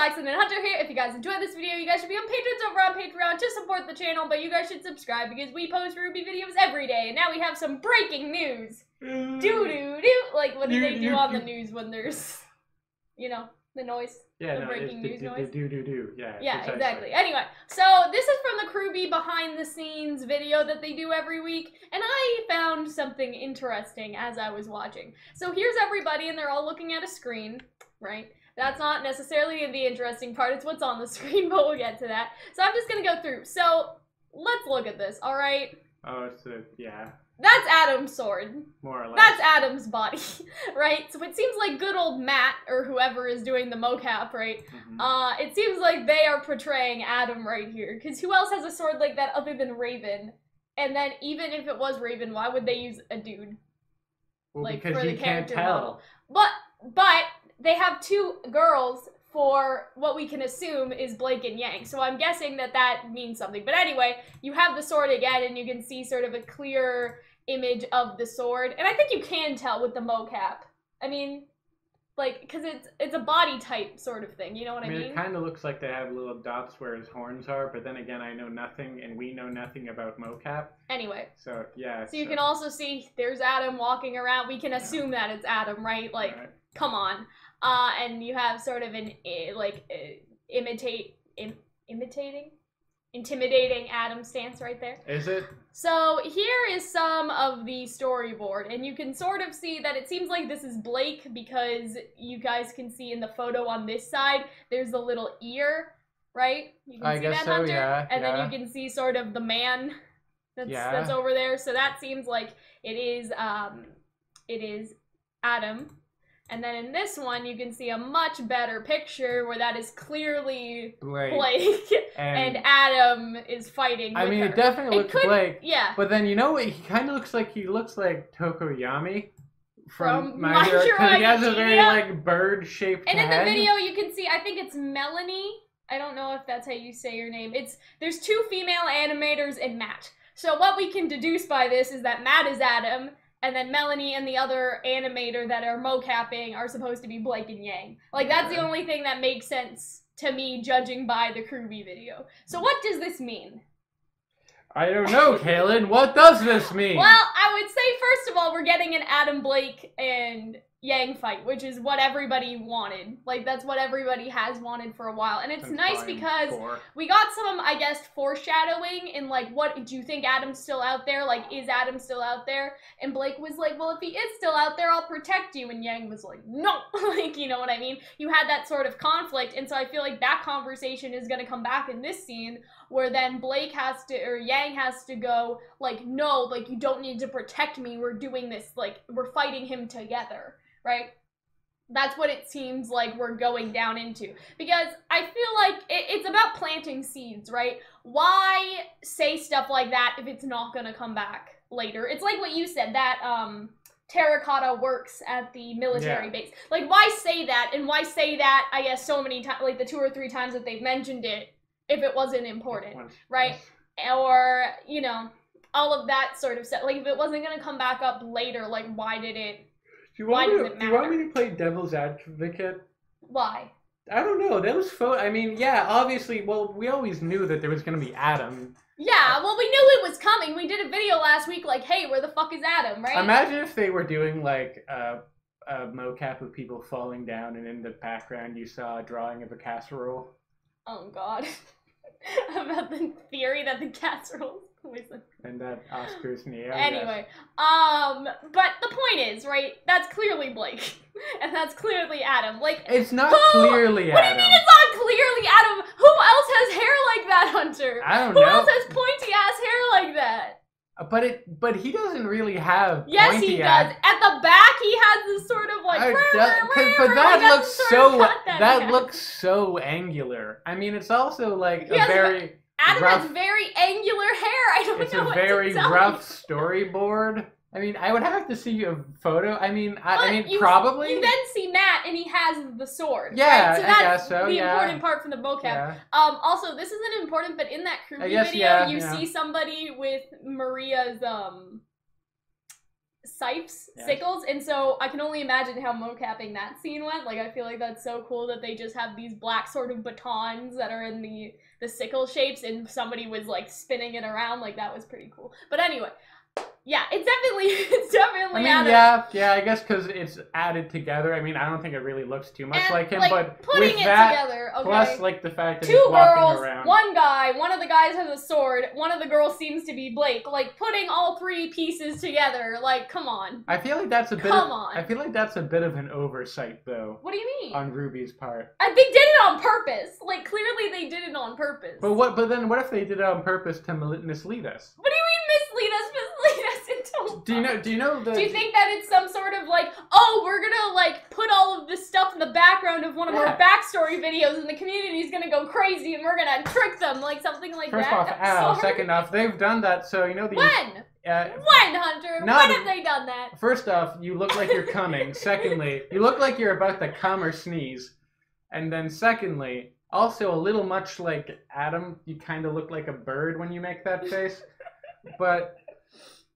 Calxiyn and Hunter here. If you guys enjoyed this video, you guys should be on patrons over on Patreon to support the channel, but you guys should subscribe because we post RWBY videos every day, and now we have some breaking news. Like, what do they do on the news when there's, you know, the noise? Yeah, the breaking news noise. Yeah, exactly. Anyway, so this is from the RWBY behind the scenes video that they do every week, and I found something interesting as I was watching. So here's everybody, and they're all looking at a screen, right? That's not necessarily the interesting part, it's what's on the screen, but we'll get to that. So I'm just gonna go through. So, let's look at this, alright? Oh, it's yeah. That's Adam's sword. More or less. That's Adam's body, right? So it seems like good old Matt, or whoever is doing the mocap, right? Mm-hmm. It seems like they are portraying Adam right here, because who else has a sword like that other than Raven? And then even if it was Raven, why would they use a dude? Well, like, because for you the can't character tell. model. But they have two girls for what we can assume is Blake and Yang. So I'm guessing that that means something. But anyway, you have the sword again, and you can see sort of a clear image of the sword. And I think you can tell with the mocap. I mean, like, because it's a body type sort of thing. You know what I mean? It kind of looks like they have little dots where his horns are, but then again, I know nothing, and we know nothing about mocap. Anyway. So, yeah. So you can also see there's Adam walking around. We can assume that it's Adam, right? Like, come on. And you have sort of an, intimidating Adam stance right there. Is it? So here is some of the storyboard, and you can sort of see that it seems like this is Blake because you guys can see in the photo on this side, there's the little ear, right? You can see that, Hunter? Yeah. And then you can see sort of the man that's over there. So that seems like it is Adam. And then in this one, you can see a much better picture where that is clearly Blake and Adam is fighting with her. It definitely looks Blake. Yeah. But then, you know what? He kind of looks like Tokoyami from My Hero. Because he has a very, like, bird-shaped head. And in the video, you can see, I think it's Melanie. I don't know if that's how you say your name. There's two female animators and Matt. So what we can deduce by this is that Matt is Adam, and then Melanie and the other animator that are mocapping are supposed to be Blake and Yang. Like, that's the only thing that makes sense to me, judging by the RWBY video. So what does this mean? I don't know, Kaylin. What does this mean? Well, I would say, first of all, we're getting an Adam, Blake, and Yang fight, which is what everybody wanted. Like, that's what everybody has wanted for a while. And it's nice because we got some, I guess, foreshadowing in, like, what, do you think Adam's still out there? Like, is Adam still out there? And Blake was like, well, if he is still out there, I'll protect you. And Yang was like, no! Like, you know what I mean? You had that sort of conflict, and so I feel like that conversation is gonna come back in this scene, where then Blake has to, or Yang has to go, like, no, like, you don't need to protect me, we're doing this, like, we're fighting him together. Right? That's what it seems like we're going down into. Because I feel like it's about planting seeds, right? Why say stuff like that if it's not gonna come back later? It's like what you said, that terracotta works at the military base. Like, why say that? And why say that, I guess, so many times, like the 2 or 3 times that they've mentioned it, if it wasn't important, right? Or, you know, all of that sort of stuff. Like, if it wasn't gonna come back up later, like, why did it... Do you want me to play devil's advocate? Why? I don't know. Those I mean, yeah, obviously, well, we always knew that there was going to be Adam. Yeah, well, we knew it was coming. We did a video last week like, hey, where the fuck is Adam, right? Imagine if they were doing, like, a mocap of people falling down, and in the background you saw a drawing of a casserole. Oh, God. About the theory that the casserole... And that Oscar's Neo. Anyway, but the point is, right, that's clearly Blake. And that's clearly Adam. Like, it's not clearly Adam. What do you mean it's not clearly Adam? Who else has hair like that, Hunter? I don't know. Who else has pointy-ass hair like that? But he doesn't really have Yes, he does. At the back, he has this sort of, like, but that looks so angular. I mean, it's also, like, Adam has very angular hair. I don't know what to tell you. It's a very rough storyboard. I mean, I would have to see a photo. I mean, probably. You then see Matt, and he has the sword. Yeah, right? So I guess so. The important part from the mocap. Yeah. Also, this isn't important, but in that RWBY video, you see somebody with Maria's scythes, sickles, and so I can only imagine how mocapping that scene went. Like, I feel like that's so cool that they just have these black sort of batons that are in the sickle shapes, and somebody was like spinning it around. Like, that was pretty cool. But anyway, yeah, it's definitely. I mean, yeah, I guess because it's added together. I mean, I don't think it really looks too much like him, but putting it together, okay. Plus, like the fact that two he's walking girls, around. one guy, one of the guys has a sword, one of the girls seems to be Blake. Like, putting all three pieces together, like, come on. I feel like that's a bit. I feel like that's a bit of an oversight, though. What do you mean? On RWBY's part. They did it on purpose. Like, clearly they did it on purpose. But then what if they did it on purpose to mislead us? What do you mean mislead us? Mislead us into Do you know the... Do you think that it's some sort of like, oh, we're gonna like put all of this stuff in the background of one of our backstory videos and the community's gonna go crazy and we're gonna trick them, like something like First that? First off, second off, they've done that, so you know the... When? When, Hunter? When have they done that? First off, you look like you're coming. Secondly, you look like you're about to come or sneeze. And then secondly, also a little much like Adam, you kind of look like a bird when you make that face.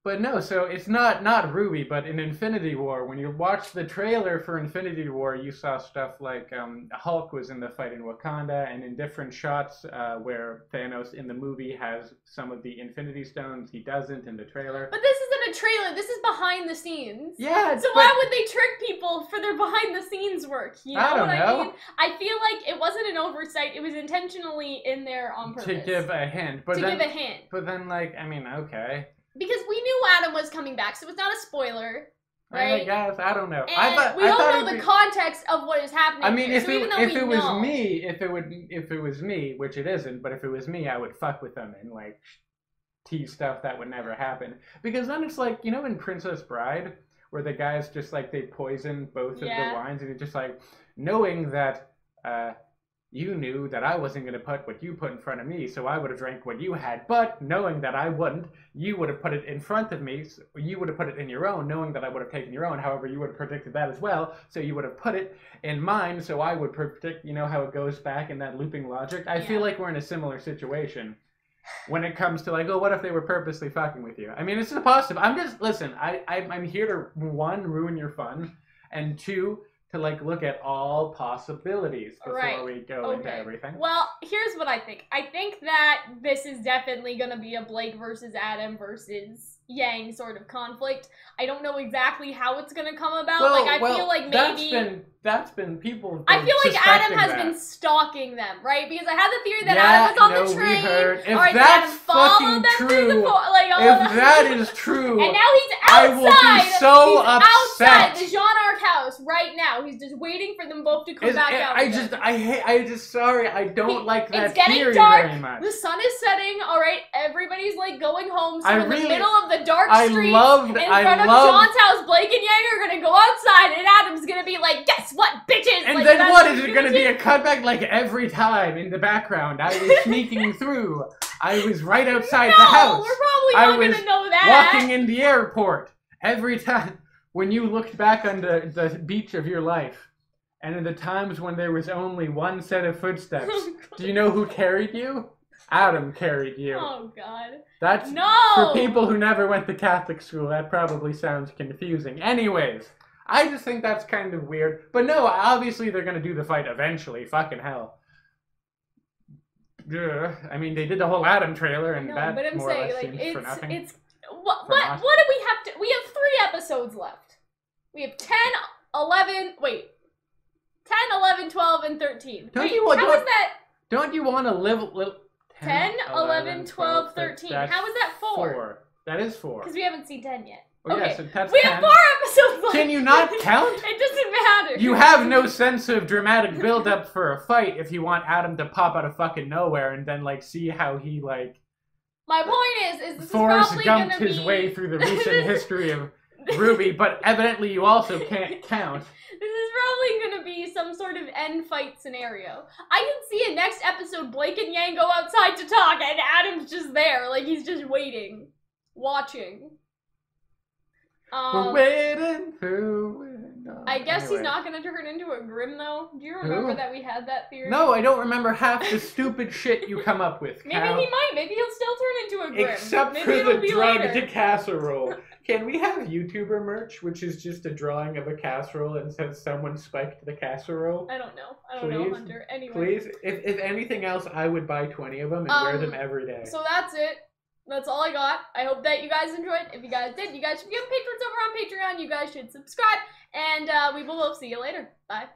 But no, so it's not RWBY, but in Infinity War, when you watch the trailer for Infinity War, you saw stuff like Hulk was in the fight in Wakanda, and in different shots where Thanos in the movie has some of the Infinity Stones, he doesn't in the trailer. But this isn't a trailer, this is behind the scenes. Yeah. So why would they trick people for their behind the scenes work? You know I don't know. I mean? I feel like it wasn't an oversight, it was intentionally in there on purpose. To give a hint. But then, like, I mean, okay. Because we knew Adam was coming back, so it's not a spoiler, right? I guess, I don't know. And we don't know the context of what is happening. I mean, here. if it was me, which it isn't, but if it was me, I would fuck with them and like tease stuff that would never happen. Because then it's like, you know, in Princess Bride, where the guys just like they poison both of the wines, and it's just like knowing that you knew that I wasn't going to put what you put in front of me, so I would have drank what you had. But knowing that I wouldn't, you would have put it in front of me. So you would have put it in your own, knowing that I would have taken your own. However, you would have predicted that as well. So you would have put it in mine, so I would predict, you know, how it goes back in that looping logic. I feel like we're in a similar situation when it comes to like, oh, what if they were purposely fucking with you? I mean, it's a positive. I'm here to, one, ruin your fun, and two, to like look at all possibilities before we go into everything. Well, here's what I think. I think that this is definitely going to be a Blake versus Adam versus Yang sort of conflict. I don't know exactly how it's going to come about. Well, like, I feel like maybe... That's been people. I feel like Adam has been stalking them, right? Because I had the theory that Adam was on the train. If that's fucking true, if that is true, and now he's outside. I will be so upset. Outside the Jean Arc house right now. He's just waiting for them both to come back out. I don't like that It's getting theory dark. very much. The sun is setting. All right, everybody's like going home. So in the middle of the dark streets, in front of John's house, Blake and Yang are gonna go outside, and Adam's gonna be like, "Guess what, bitches?" And like, then what? Is it going to be a cutback like every time in the background? I was sneaking through. I was right outside the house. We're probably not going to know that. Walking in the airport. Every time. When you looked back on the beach of your life, and in the times when there was only one set of footsteps, do you know who carried you? Adam carried you. Oh, God. That's for people who never went to Catholic school. That probably sounds confusing. Anyways. I just think that's kind of weird. But no, obviously they're going to do the fight eventually. Fucking hell. Ugh. I mean, they did the whole Adam trailer, and that more or less seems for nothing. What do we have to... We have 3 episodes left. We have 10, 11... Wait. 10, 11, 12, and 13. How is that... Don't you want to live... 10, 11, 12, 13. How is that 4? That is 4. Because we haven't seen 10 yet. Oh, okay, yeah, so that's we have 4 episodes left. Can you not count? It doesn't matter. You have no sense of dramatic build-up for a fight if you want Adam to pop out of fucking nowhere and then, like, see how he, like... My point is this Forrest is probably Gumped his way through the recent history of RWBY, but evidently you also can't count. This is probably going to be some sort of end fight scenario. I can see in next episode Blake and Yang go outside to talk and Adam's just there, like he's just waiting, watching. We're waiting for I guess he's not gonna turn into a Grimm though. Do you remember that we had that theory? No, I don't remember half the stupid shit you come up with, Maybe he might. Maybe he'll still turn into a Grimm. Except Maybe for the drug later. to casserole. Can we have YouTuber merch, which is just a drawing of a casserole and says someone spiked the casserole? I don't know. I don't know, Hunter. Anyway. Please. If anything else, I would buy 20 of them and wear them every day. So that's it. That's all I got. I hope that you guys enjoyed. If you guys did, you guys should become patrons over on Patreon. You guys should subscribe. And we will see you later. Bye.